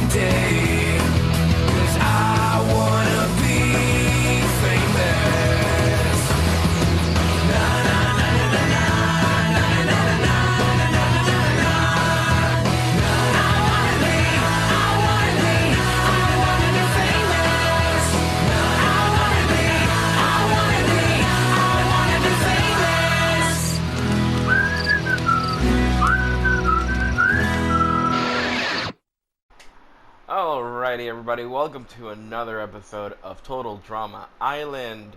one day, 'cause I wanna be famous. Na na na na na na na na na na na na na. I wanna be famous. I wanna be famous. Alrighty, everybody, welcome to another episode of Total Drama Island.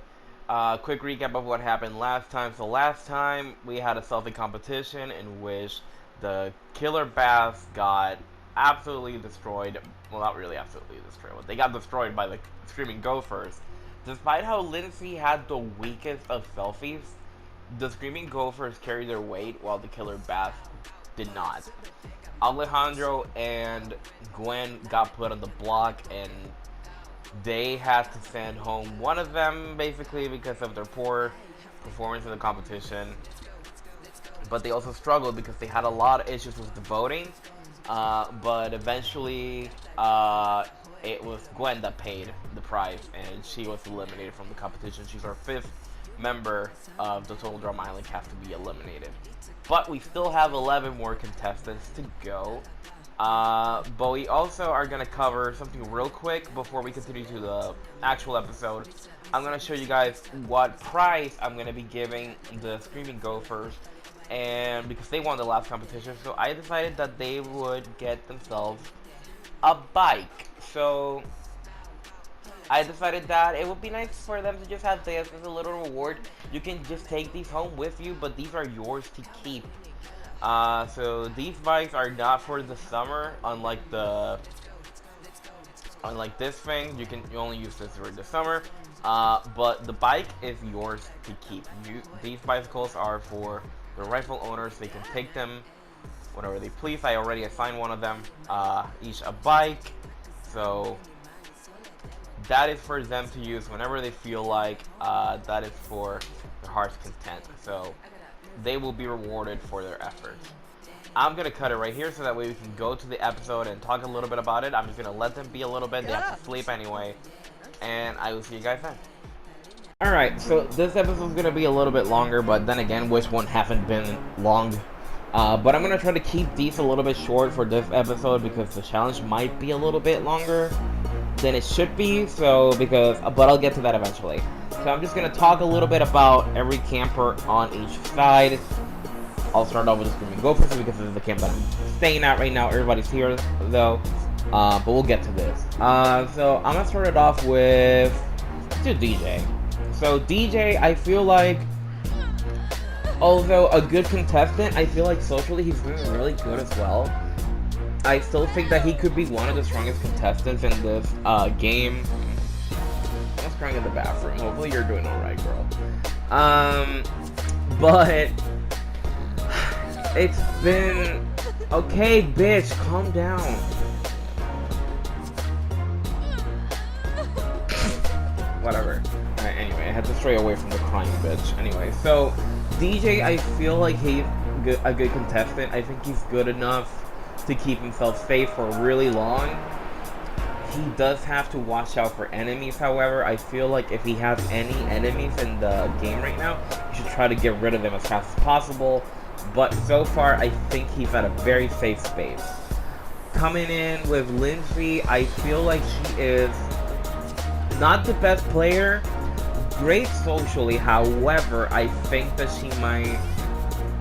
Quick recap of what happened last time. So last time we had a selfie competition in which the killer baths got absolutely destroyed. Well, not really absolutely destroyed, but they got destroyed by the screaming gophers. Despite how Lindsay had the weakest of selfies, the screaming gophers carried their weight while the killer baths did not. Alejandro and Gwen got put on the block, and they had to send home one of them basically because of their poor performance in the competition. But they also struggled because they had a lot of issues with the voting. But eventually, it was Gwen that paid the price, and she was eliminated from the competition. She's our 5th member of the Total Drama Island cast to be eliminated. But we still have 11 more contestants to go. But we also are going to cover something real quick before we continue to the actual episode. I'm going to show you guys what prize I'm going to be giving the Screaming Gophers. And because they won the last competition, so I decided that they would get themselves a bike. So I decided that it would be nice for them to just have this as a little reward. You can just take these home with you, but these are yours to keep. So these bikes are not for the summer, unlike this thing. You only use this for the summer. But the bike is yours to keep. These bicycles are for the rightful owners. They can take them whenever they please. I already assigned one of them each a bike, so that is for them to use whenever they feel like. That is for their heart's content. So they will be rewarded for their efforts. I'm going to cut it right here so that way we can go to the episode and talk a little bit about it. I'm just going to let them be a little bit. They have to sleep anyway. And I will see you guys then. Alright, so this episode is going to be a little bit longer, but then again, which one haven't been long? But I'm going to try to keep these a little bit short for this episode because the challenge might be a little bit longer than it should be, but I'll get to that eventually. So I'm just going to talk a little bit about every camper on each side. I'll start off with the Screaming Gophers because this is the camp that I'm staying at right now. Everybody's here though, but we'll get to this. So I'm going to start it off with DJ. So DJ, I feel like, although a good contestant, I feel like socially he's doing really good as well. I still think that he could be one of the strongest contestants in this game. I'm crying in the bathroom. Hopefully you're doing alright, girl. But it's been okay, bitch. Calm down. Whatever. Alright, anyway, I had to stray away from the crying bitch. Anyway, so DJ, I feel like he's a good contestant. I think he's good enough to keep himself safe for really long. He does have to watch out for enemies, however. I feel like if he has any enemies in the game right now, you should try to get rid of them as fast as possible. But so far, I think he's at a very safe space. Coming in with Lindsay, I feel like she is not the best player. Great socially, however, I think that she might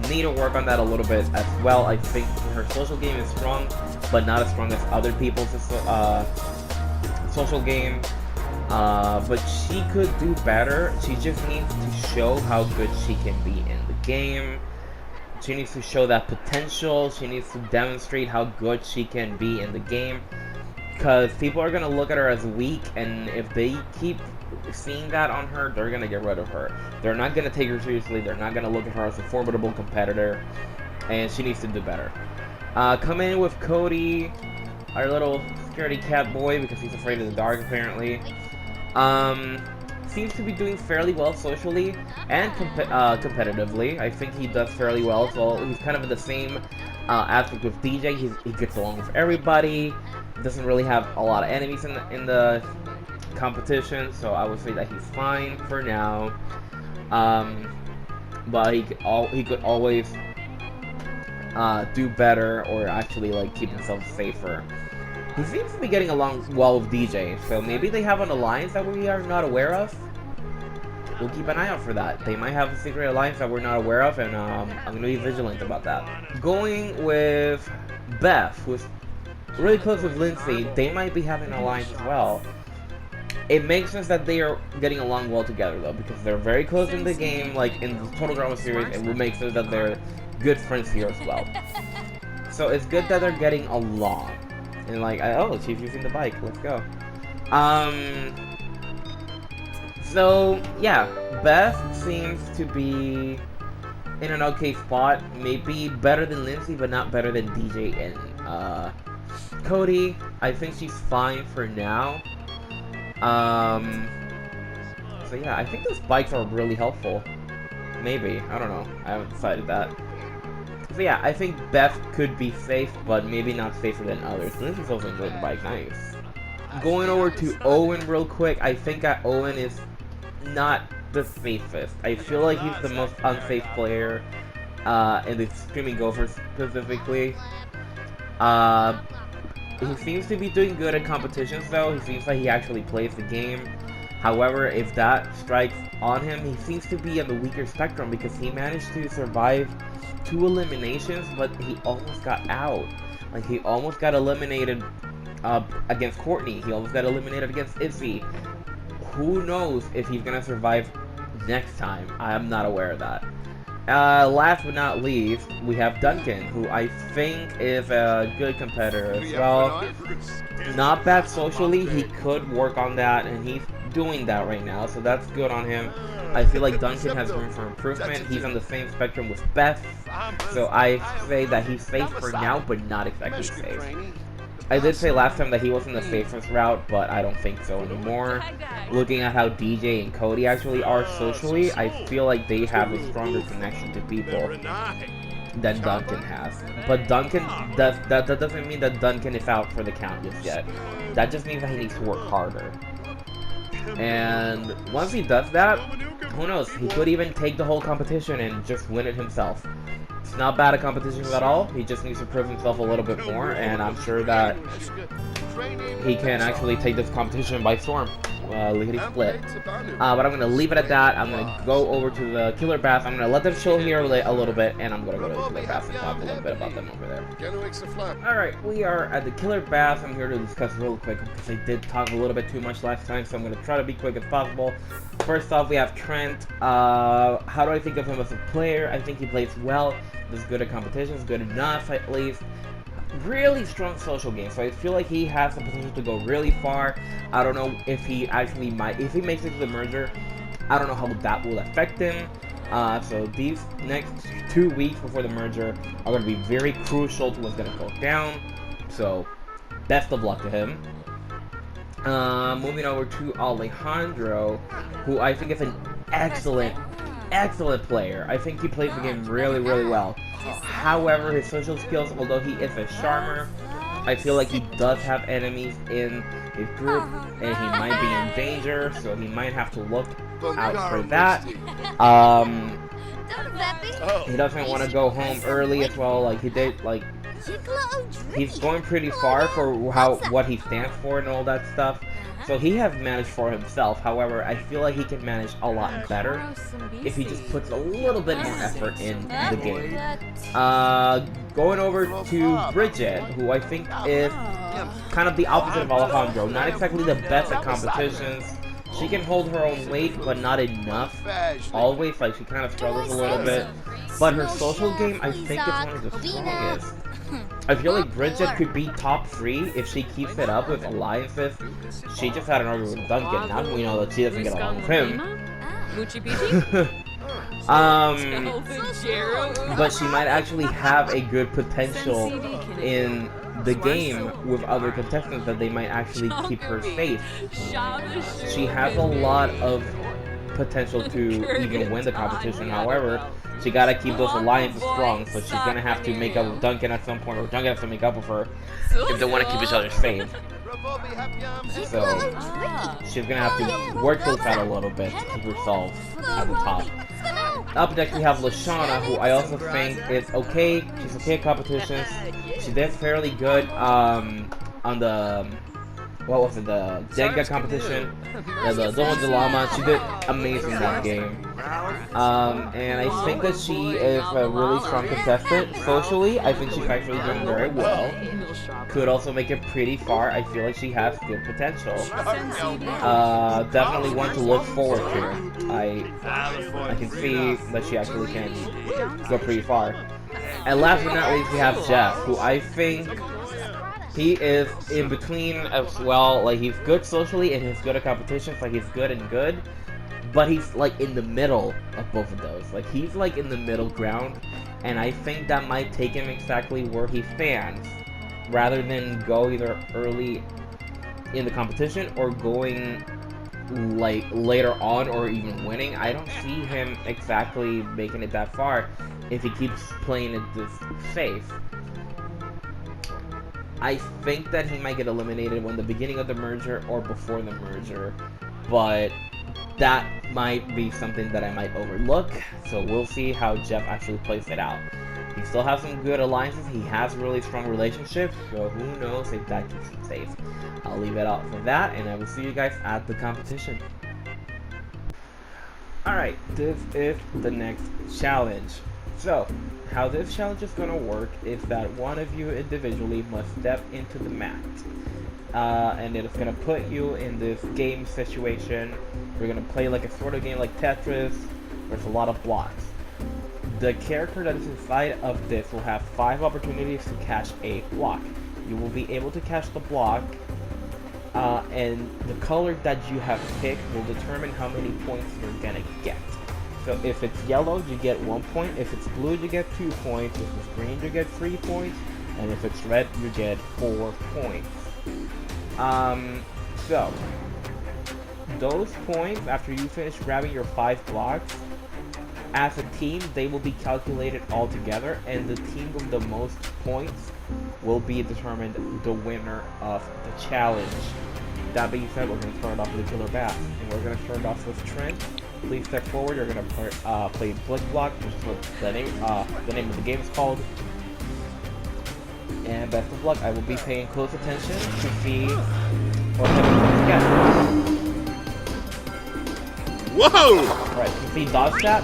need to work on that a little bit as well. I think her social game is strong, but not as strong as other people's social game. But she could do better. She just needs to show how good she can be in the game. She needs to show that potential. She needs to demonstrate how good she can be in the game. Because people are going to look at her as weak, and if they keep seeing that on her, they're going to get rid of her. They're not going to take her seriously. They're not going to look at her as a formidable competitor. And she needs to do better. Coming in with Cody, our little scaredy cat boy, because he's afraid of the dark, apparently. Seems to be doing fairly well socially and competitively. I think he does fairly well. So he's kind of in the same aspect with DJ. He gets along with everybody. doesn't really have a lot of enemies in the competition, so I would say that he's fine for now. But he could always do better, or actually like keep himself safer. He seems to be getting along well with DJ, so maybe they have an alliance that we are not aware of. We'll keep an eye out for that. They might have a secret alliance that we're not aware of, and I'm going to be vigilant about that. Going with Beth, who's really close with Lindsay, they might be having an alliance as well. It makes sense that they are getting along well together, though, because they're very close in the game, like in the Total Drama series, and it makes sense that they're good friends here as well. So it's good that they're getting along. And like, oh, Chief's using the bike, let's go. So, yeah, Beth seems to be in an okay spot. Maybe better than Lindsay, but not better than DJ and Cody. I think she's fine for now. So yeah, I think those bikes are really helpful. Maybe, I don't know. I haven't decided that. So yeah, I think Beth could be safe, but maybe not safer than others. Lindsay's also enjoyed the bike, nice. Going over to Owen real quick, I think that Owen is not the safest. I feel like he's the most unsafe player in the Screaming Gophers specifically. He seems to be doing good at competitions though. He seems like he actually plays the game. However, if that strikes on him, he seems to be on the weaker spectrum because he managed to survive 2 eliminations, but he almost got out. Like, he almost got eliminated against Courtney. He almost got eliminated against Izzy. Who knows if he's gonna survive next time? I am not aware of that. Last but not least, we have Duncan, who I think is a good competitor as well. Not bad socially, he could work on that, and he's doing that right now, so that's good on him. I feel like Duncan has room for improvement. He's on the same spectrum with Beth, so I say that he's safe for now, but not exactly safe. I did say last time that he wasn't the safest route, but I don't think so anymore. Looking at how DJ and Cody actually are socially, I feel like they have a stronger connection to people than Duncan has. But Duncan, that doesn't mean that Duncan is out for the count just yet. That just means that he needs to work harder. And once he does that, who knows, he could even take the whole competition and just win it himself. It's not bad at competition at all, he just needs to prove himself a little bit more, and I'm sure that he can actually take this competition by storm. Lickety split. But I'm going to leave it at that. I'm going to go over to the Killer Baths. I'm going to let them chill here a little bit, and I'm going to go to the Killer Baths and talk a little bit about them over there. Alright, we are at the Killer Baths. I'm here to discuss real quick because I did talk a little bit too much last time, so I'm going to try to be quick as possible. First off, we have Trent. How do I think of him as a player? I think he plays well. He's good at competitions, good enough at least. Really strong social game, so I feel like he has the potential to go really far. I don't know if he actually might, if he makes it to the merger, I don't know how that will affect him. So these next 2 weeks before the merger are going to be very crucial to what's going to go down. So best of luck to him. Moving over to Alejandro, who I think is an excellent player. I think he plays the game really well. However, his social skills, although he is a charmer, I feel like he does have enemies in his group, and he might be in danger, so he might have to look out for that. He doesn't want to go home early as well, like he did, like, he's going pretty far for what he stands for and all that stuff. So he has managed for himself. However, I feel like he can manage a lot better if he just puts a little bit more effort in the game. Going over to Bridget, who I think is kind of the opposite of Alejandro. Not exactly the best at competitions. She can hold her own weight, but not enough. Always, like, she kind of struggles a little bit. But her social game, I think, is one of the strongest. I feel like Bridget could be top 3 if she keeps it up with alliances. She just had an argument with Duncan. Now we know that she doesn't get along with him. But she might actually have a good potential in the game with other contestants that they might actually keep her safe. She has a lot of potential to even win the competition. However, she gotta keep those alliances strong, so she's gonna have to make up with Duncan at some point, or Duncan has to make up with her if they want to keep each other safe. So she's gonna have to work those out a little bit to keep herself at the top. Up next we have Lashana, who I also think is okay. She's okay at competitions. She did fairly good on the what was it, the Jenga competition, the Domo de Llama. She did amazing in that game. And I think that she is a really strong contestant. Socially, I think she's actually doing very well. Could also make it pretty far. I feel like she has good potential. Definitely one to look forward to. I can see that she actually can go pretty far. And last but not least, we have Jeff, who I think he is in between as well. Like, he's good socially and he's good at competitions. Like, he's good and good, but he's like in the middle of both of those. Like, he's like in the middle ground, and I think that might take him exactly where he stands, rather than go either early in the competition or going like later on or even winning. I don't see him exactly making it that far if he keeps playing it this safe. I think that he might get eliminated when the beginning of the merger or before the merger, but that might be something that I might overlook, so we'll see how Jeff actually plays it out. He still has some good alliances, he has really strong relationships, so who knows if that keeps him safe. I'll leave it out for that, and I will see you guys at the competition. Alright, this is the next challenge. So, how this challenge is going to work is that one of you individually must step into the mat. And it is going to put you in this game situation. We're going to play like a sort of game like Tetris. There's a lot of blocks. The character that is inside of this will have 5 opportunities to catch a block. You will be able to catch the block, and the color that you have picked will determine how many points you're going to get. So if it's yellow, you get 1 point. If it's blue, you get 2 points. If it's green, you get 3 points. And if it's red, you get 4 points. So those points, after you finish grabbing your 5 blocks, as a team, they will be calculated all together, and the team with the most points will be determined the winner of the challenge. That being said, we're going to start off with the Killer Bass, and we're going to start off with Trent. Please step forward. You're going to play Blic-Blocked, which is what the name of the game is called. And best of luck. I will be paying close attention to see what happens again. Whoa! Alright, you see dodge that?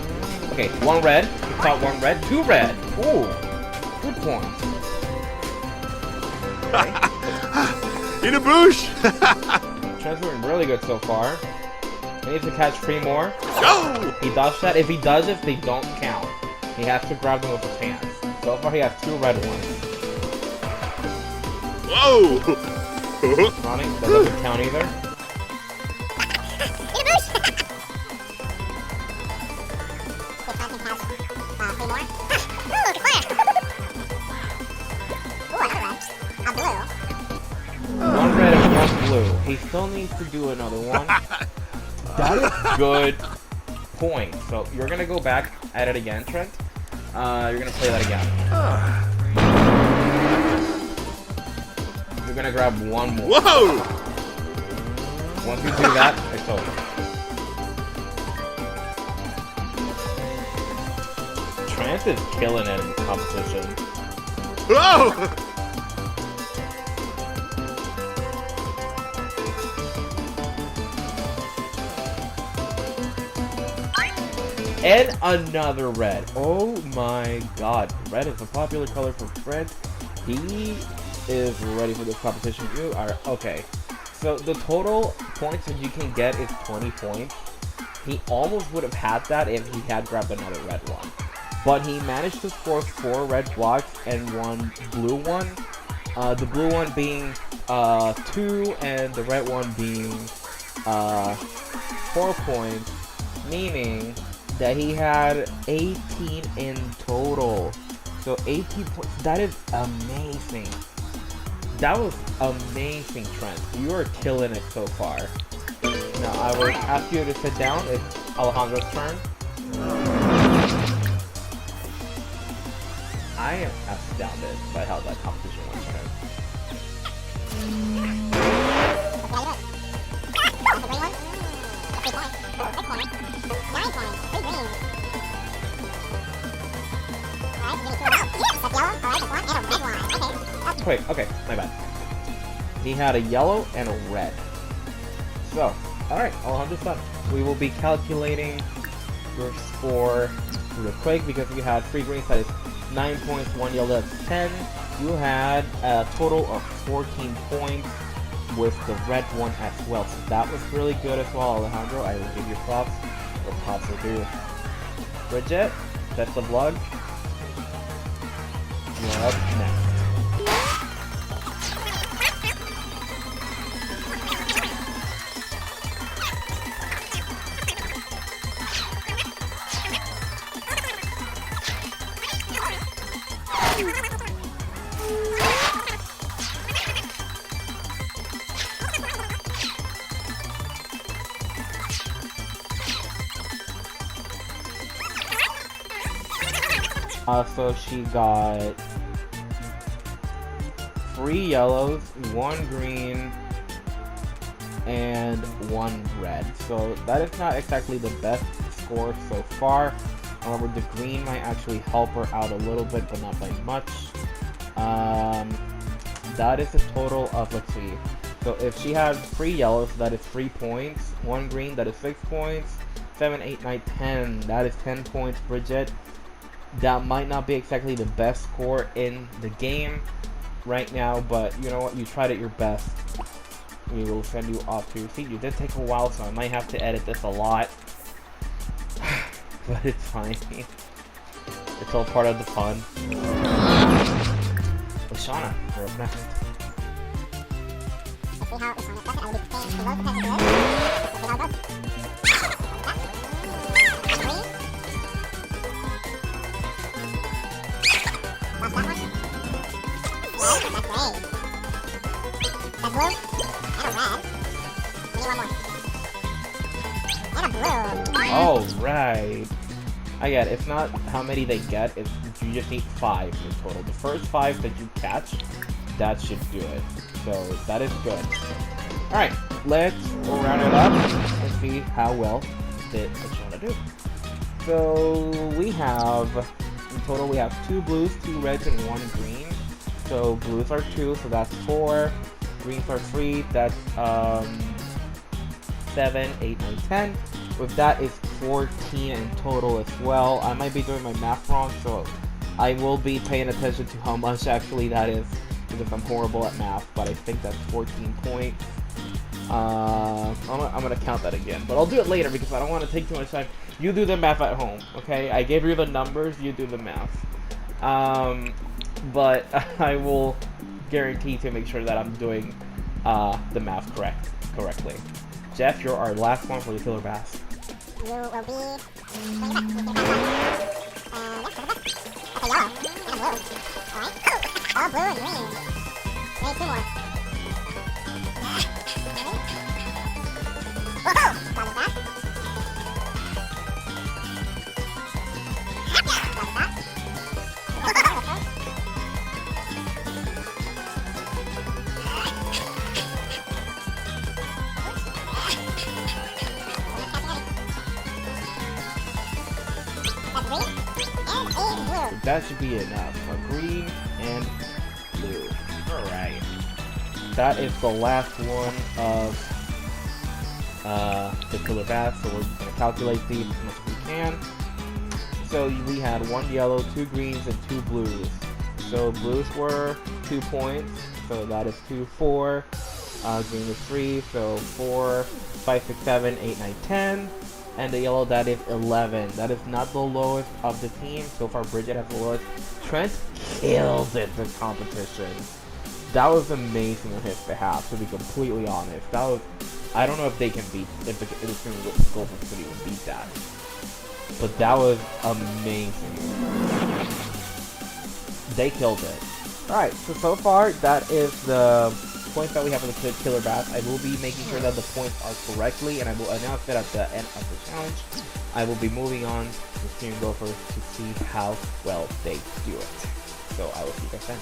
Okay, 1 red. You caught 1 red. 2 red. Ooh, good points. In a bush! Trent's doing really good so far. He needs to catch 3 more. Go! He dodged that. If he dodges, they don't count. He has to grab them with his hands. So far, he has 2 red ones. Whoa! Running, that doesn't count either. One red and 1 blue. He still needs to do another one. That is good point. So you're gonna go back at it again, Trent. You're gonna play that again. You're gonna grab 1 more. Whoa! Once you do that, it's over. Trent is killing it in this competition. Whoa! And another red. Oh my god. Red is a popular color for Trent. He is ready for this competition. You are okay. So the total points that you can get is 20 points. He almost would have had that if he had grabbed another red one. But he managed to score 4 red blocks and 1 blue one. The blue one being 2 and the red one being 4 points. Meaning that he had 18 in total. So 18 points. That is amazing. That was amazing, Trent. You are killing it so far. Now I will ask you to sit down. It's Alejandro's turn. I am astounded by how that competition went for him. Wait, okay, my bad. He had a yellow and a red. So, alright, Alejandro's done. We will be calculating your score real quick because you had 3 greens, that is 9 points, 1 yellow, that's 10. You had a total of 14 points with the red one as well. So that was really good as well, Alejandro. I will give you props where props are due. Bridget, best of luck. You're up next. So she got 3 yellows, 1 green, and 1 red. So that is not exactly the best score so far. However, the green might actually help her out a little bit, but not by much. That is a total of, let's see. So if she had 3 yellows, that is 3 points. 1 green, that is 6 points. 7, 8, 9, 10, that is 10 points, Bridget. That might not be exactly the best score in the game right now, but you know what? You tried at your best. We will send you off to. See, you did take a while, so I might have to edit this a lot. But it's fine. It's all part of the fun. Lashana, you're up next. Let's see how Lashana does it. I will be staying below the pressure grid. Let's see how it goes. Alright. I get it. It's not how many they get, it's you just need 5 in total. The first 5 that you catch, that should do it. So that is good. Alright, let's round it up and see how well did Lashana do. So we have, in total we have 2 blues, 2 reds, and 1 green. So blues are 2, so that's 4. Greens are 3, that's 7, 8, 9, 10. With that is 14 in total as well. I might be doing my math wrong, so I will be paying attention to how much actually that is, because I'm horrible at math, but I think that's 14 points. I'm gonna count that again, but I'll do it later because I don't want to take too much time. You do the math at home, okay? I gave you the numbers, you do the math. But I will guarantee to make sure that I'm doing the math correctly. Jeff, you're our last one for the killer bass. You will be going back. That's a yellow and a blue. Alright. Oh, blue and green. We need 2 more. Woohoo! Got that. That should be enough. A green and blue. Alright. That is the last one of the killer bass, so we're going to calculate these as much as we can. So we had 1 yellow, 2 greens, and 2 blues. So blues were 2 points, so that is 2, 4. Green is 3, so 4, 5, 6, 7, 8, 9, 10. And the yellow, that is 11. That is not the lowest of the team. So far, Bridget has the lowest. Trent kills it this competition. That was amazing on his behalf, to be completely honest. That was, I don't know if they can beat, if the Golden City would beat that. But that was amazing. They killed it. Alright, so far, that is the points that we have for the killer bass. I will be making sure that the points are correctly, and I will announce it at the end of the challenge. I will be moving on to the Stream Gophers to see how well they do it. So I will see you guys then.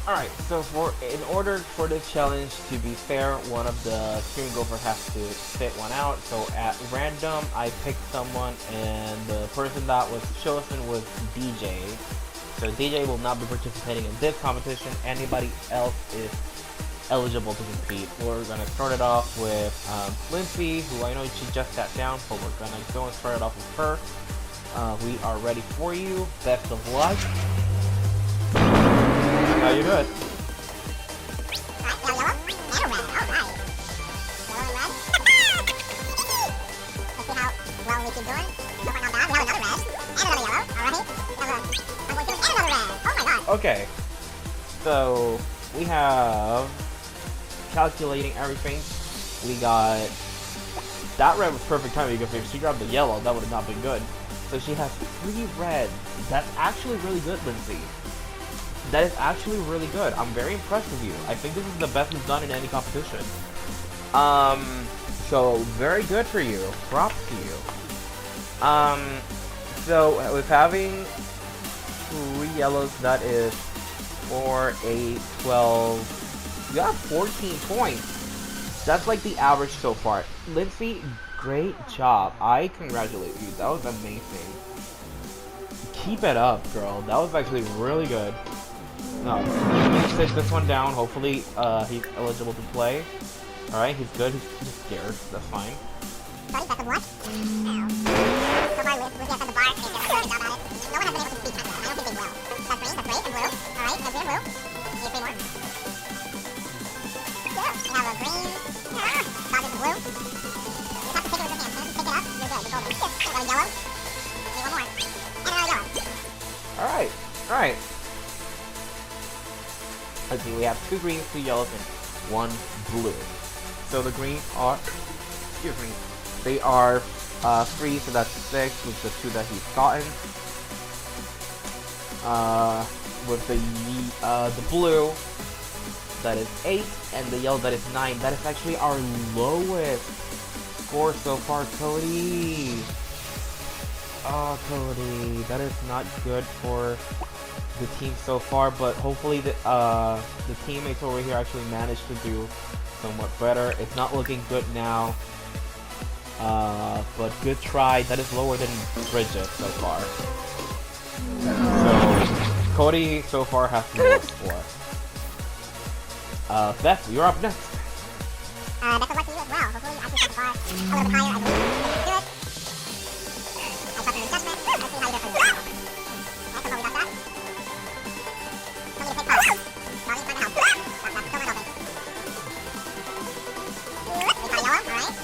Alright, so in order for this challenge to be fair, one of the Stream Gophers has to spit one out. So at random, I picked someone, and the person that was chosen was DJ. So DJ will not be participating in this competition. Anybody else is eligible to compete. We're gonna start it off with Lindsay, who I know she just sat down, but we're gonna go and start it off with her. We are ready for you. Best of luck. How you doing? Okay, so we have calculating everything. We got that red was perfect timing because if she grabbed the yellow, that would have not been good. So she has 3 red. That's actually really good, Lindsay. That is actually really good. I'm very impressed with you. I think this is the best we've done in any competition. So very good for you. Props to you. So with having 3 yellows, that is 4, 8, 12. You got 14 points. That's like the average so far. Lindsay, great job. I congratulate you. That was amazing. Keep it up, girl. That was actually really good. No, let me sit this one down. Hopefully, he's eligible to play. Alright, he's good. He's just scared. That's fine. Sorry, that's a what? So far, with the bar, they've done a really good job at it. No one has been able to beat that. I don't think they will. That's green, and blue. Alright, that's green and blue. Need 3 more. We have a green, dodges the blue. You just have to take it with your hands. As soon as you pick it up, you're good. You're golden. We got a yellow. Need 1 more. And another yellow. Alright, alright. Let's see, we have 2 greens, 2 yellows, and 1 blue. So the greens are, excuse me, they are 3, so that's 6 with the 2 that he's gotten. With the blue, that is 8, and the yellow, that is 9. That is actually our lowest score so far, Cody. Oh, Cody, that is not good for the team so far, but hopefully the teammates over here actually managed to do somewhat better. It's not looking good now, but good try. That is lower than Bridget so far. So Cody so far has the lowest score. Beth, you're up next. Best of luck to you as well. Hopefully, I can set the bar a little bit higher. I believe you can do it. I trust in your judgment. Let's see how you do it. That's how we got that. Still need to take part. Bobby's trying to help. That's still not helping. We got a yellow, alright.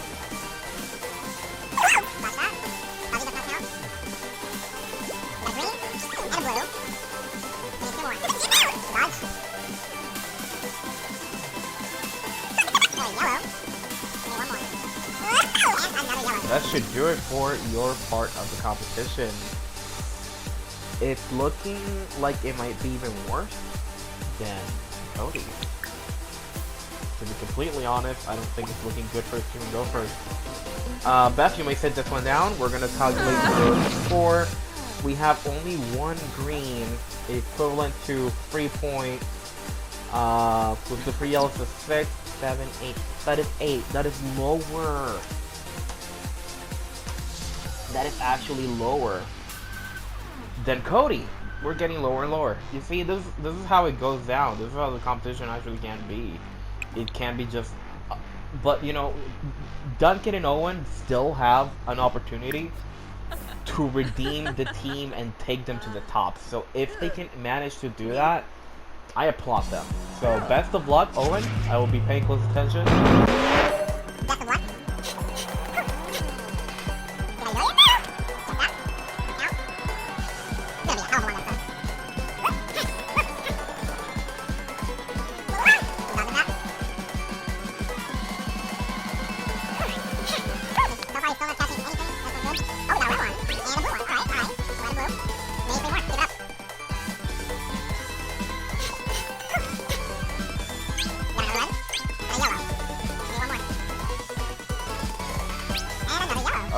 Flash that. Bobby does not count. We got green and a blue. We need 2 more. Dodge. Yellow. We need 1 more. And another yellow. That should do it for your part of the competition. It's looking like it might be even worse than Cody. To be completely honest, I don't think it's looking good for Stream Gophers. Beth, you may sit this one down. We're gonna calculate the score. We have only 1 green, equivalent to 3 points. With the 3 yellows, is 6, 7, 8. That is 8. That is lower. That is actually lower than Cody. We're getting lower and lower. You see, this is how it goes down. This is how the competition actually can be. It can be just, but you know, Duncan and Owen still have an opportunity to redeem the team and take them to the top. So if they can manage to do that, I applaud them. So best of luck, Owen. I will be paying close attention. Best of luck.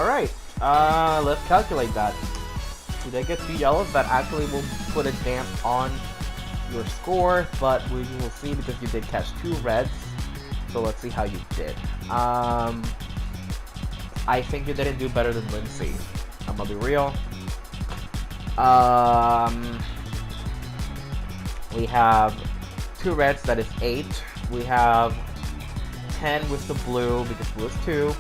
Alright, let's calculate that. You did get 2 yellows, that actually will put a damp on your score, but we will see because you did catch 2 reds. So let's see how you did. I think you didn't do better than Lindsay. I'm gonna be real. We have 2 reds, that is 8. We have 10 with the blue, because blue is 2.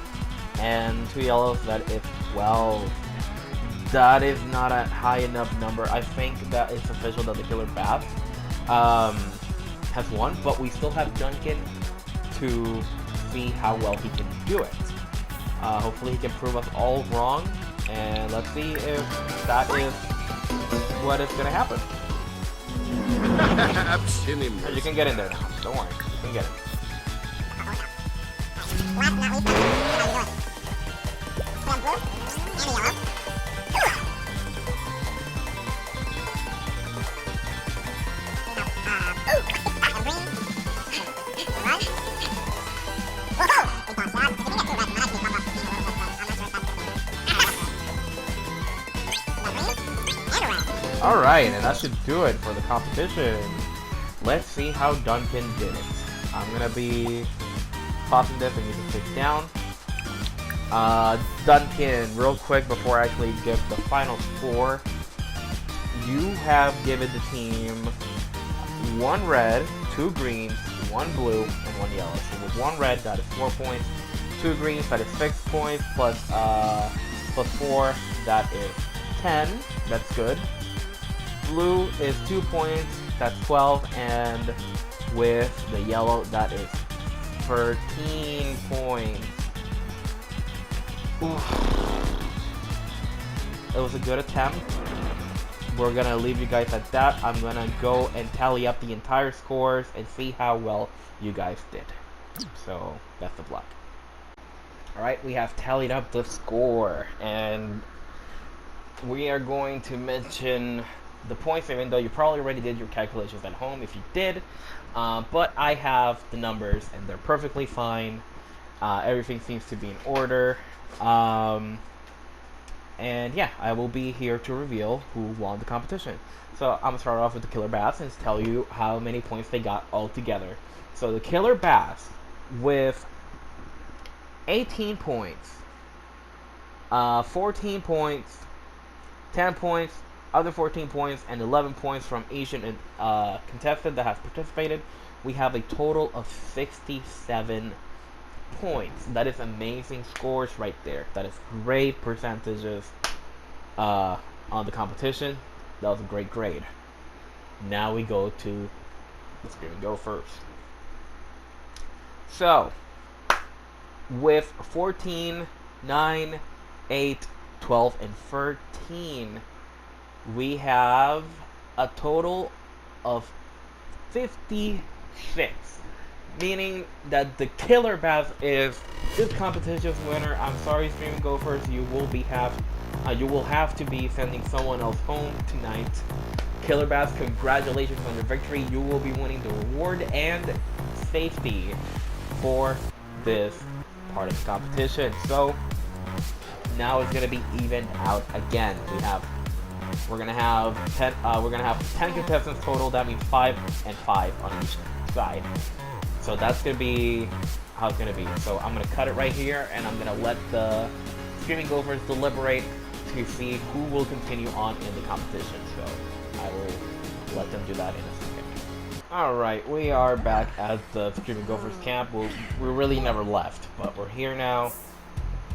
And 2 yellows, that is 12. That is not a high enough number. I think that it's official that the Killer Bath has won, but we still have Duncan to see how well he can do it. Hopefully he can prove us all wrong, and let's see if that is what is gonna happen. You can get in there now. Don't worry, you can get in. Last but not least, how you doing? We have blue and a yellow. Alright, and that should do it for the competition. Let's see how Duncan did it. I'm gonna be pausing this and you can take down. Duncan, real quick before I actually give the final score, you have given the team 1 red, 2 greens, 1 blue, and 1 yellow. So with 1 red, that is 4 points. 2 greens, that is 6 points, plus 4, that is 10. That's good. Blue is 2 points, that's 12, and with the yellow, that is 13 points. Oof. It was a good attempt. We're gonna leave you guys at that. I'm gonna go and tally up the entire scores and see how well you guys did. So, best of luck. Alright, we have tallied up the score, and we are going to mention the points, even though you probably already did your calculations at home if you did, but I have the numbers and they're perfectly fine. Everything seems to be in order, and yeah, I will be here to reveal who won the competition. So I'm gonna start off with the Killer Bass and tell you how many points they got all together. So the Killer Bass with 18 points, 14 points, 10 points, other 14 points, and 11 points from each contestant that has participated. We have a total of 67 points. That is amazing scores right there. That is great percentages on the competition. That was a great grade. Now we go to the Scream and Go first. So, with 14, 9, 8, 12, and 13, we have a total of 56, meaning that the Killer Bass is this competition's winner. I'm sorry, Scream and Go first. You will have to be sending someone else home tonight. Killer Bass, congratulations on your victory. You will be winning the reward and safety for this part of the competition. So now it's gonna be evened out again. We're gonna have 10 contestants total. That means 5 and 5 on each side. So that's gonna be how it's gonna be. So I'm gonna cut it right here, and I'm gonna let the Screaming Gophers deliberate to see who will continue on in the competition. So I will let them do that in a second. Alright, we are back at the Screaming Gophers camp. We really never left, but we're here now.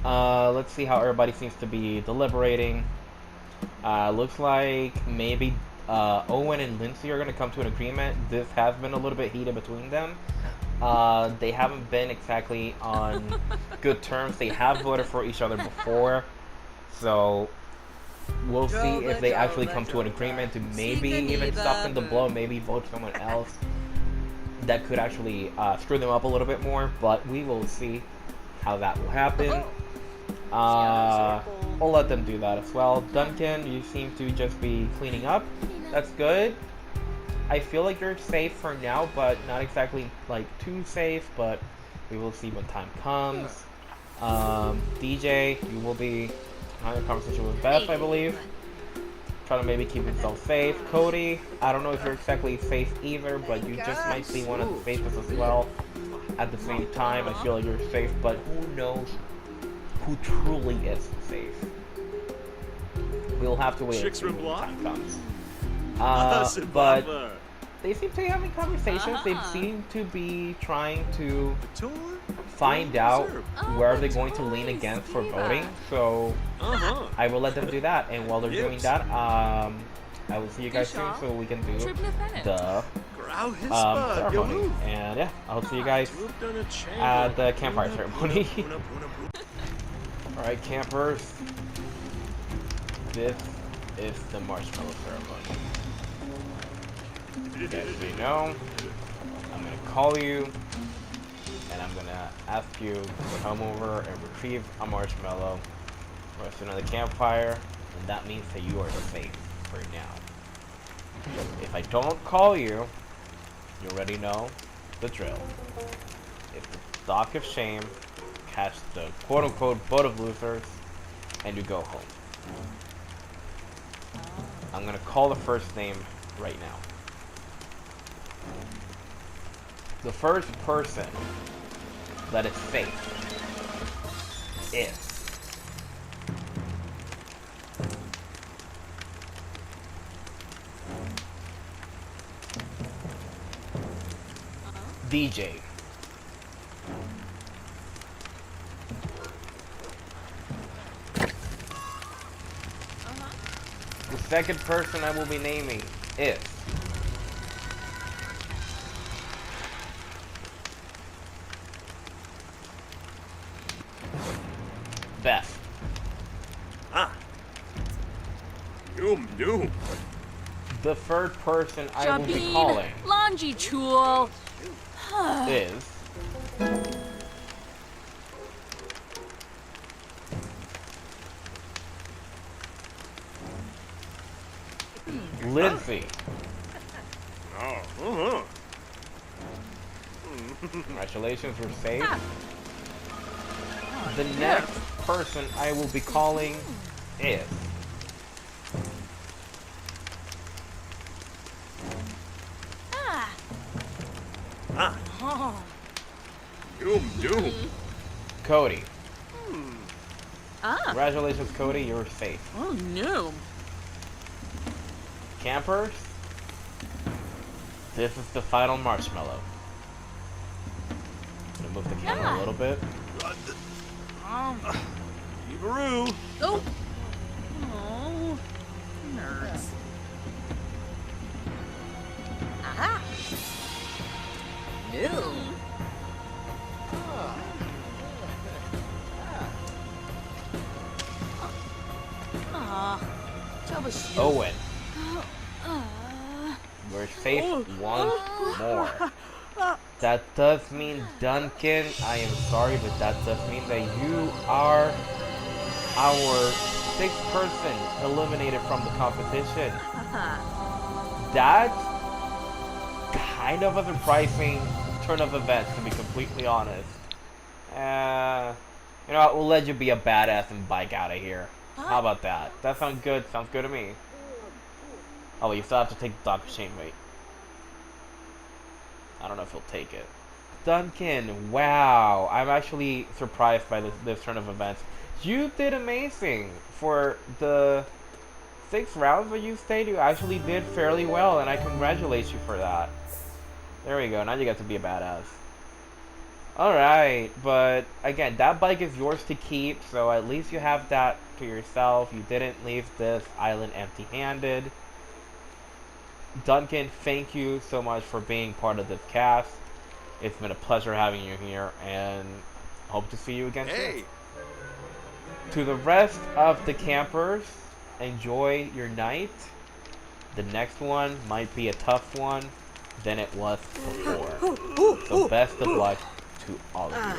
Let's see how everybody seems to be deliberating. Looks like maybe Owen and Lindsay are going to come to an agreement. This has been a little bit heated between them. They haven't been exactly on good terms. They have voted for each other before, so we'll see if they actually come to an agreement to maybe even stop them the blow, maybe vote someone else that could actually screw them up a little bit more, but we will see how that will happen. We'll let them do that as well. Duncan, you seem to just be cleaning up. That's good. I feel like you're safe for now, but not exactly like too safe, but we will see when time comes. DJ, you will be having a conversation with Beth, I believe. Try to maybe keep yourself safe. Cody, I don't know if you're exactly safe either, but you just might be one of the safest as well. At the same time, I feel like you're safe, but who knows who truly is safe? We'll have to wait Chicks until from the Bloc? time comes. Awesome, But Baba. they seem to be having conversations. They seem to be trying to Tour? find out Oh, where they're the going to lean toys, against for Diva. voting. So Uh-huh. I will let them do that, and while they're doing Yes. that, I will see you guys soon, Isha. so we can do Tribna Bennett. the Grau Hispa. ceremony. And yeah, I'll see you guys at the campfire ceremony. Alright, campers, this is the marshmallow ceremony. As you know, I'm gonna call you, and I'm gonna ask you to come over and retrieve a marshmallow for us another campfire, and that means that you are safe for now. If I don't call you, you already know the drill. It's the dock of shame, catch the quote-unquote boat of losers, and you go home. I'm gonna call the first name right now. The first person that is safe is DJ. The second person I will be naming is Beth. Ah. Doom. The third person I will be calling Jabin, Longitude. is Lindsay. Oh, uh-huh. Congratulations, you're safe. The next person I will be calling is Ah. Oh. Doom. Cody. Ah. Congratulations, Cody, you're safe. Oh no. Campers, this is the final marshmallow. I'm gonna move the camera a little bit. Ebaroo. Oh. Oh. Nerds. Aha. No. Ah. Owen, we're safe once more. That does mean Duncan, I am sorry, but that does mean that you are our sixth person eliminated from the competition. That's kind of a surprising turn of events, to be completely honest. You know what, we'll let you be a badass and bike out of here. How about that? That sounds good. Sounds good to me. Oh, you still have to take the dock of shame, wait. I don't know if he'll take it. Duncan, wow. I'm actually surprised by this turn of events. You did amazing. For the 6 rounds that you stayed, you actually did fairly well, and I congratulate you for that. There we go. Now you get to be a badass. Alright, but again, that bike is yours to keep, so at least you have that to yourself. You didn't leave this island empty-handed. Duncan, thank you so much for being part of this cast. It's been a pleasure having you here, and hope to see you again soon. To the rest of the campers, enjoy your night. The next one might be a tough one than it was before. So best of luck to all of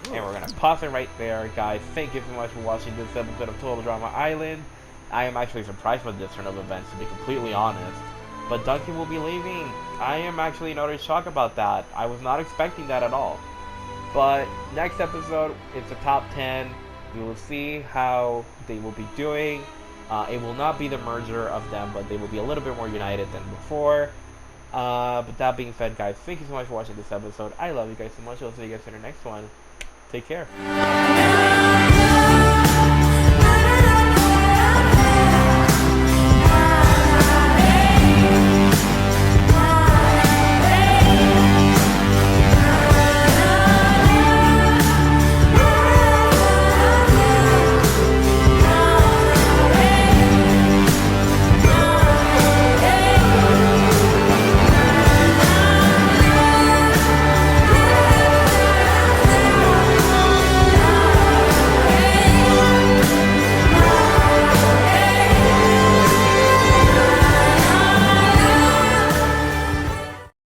you. And we're gonna pause it right there, guys. Thank you so much for watching this episode of Total Drama Island. I am actually surprised by this turn of events, to be completely honest. But Duncan will be leaving. I am actually in utter shock about that. I was not expecting that at all. But next episode, it's a top 10. We will see how they will be doing. It will not be the merger of them, but they will be a little bit more united than before. But that being said, guys, thank you so much for watching this episode. I love you guys so much. I'll see you guys in the next one. Take care.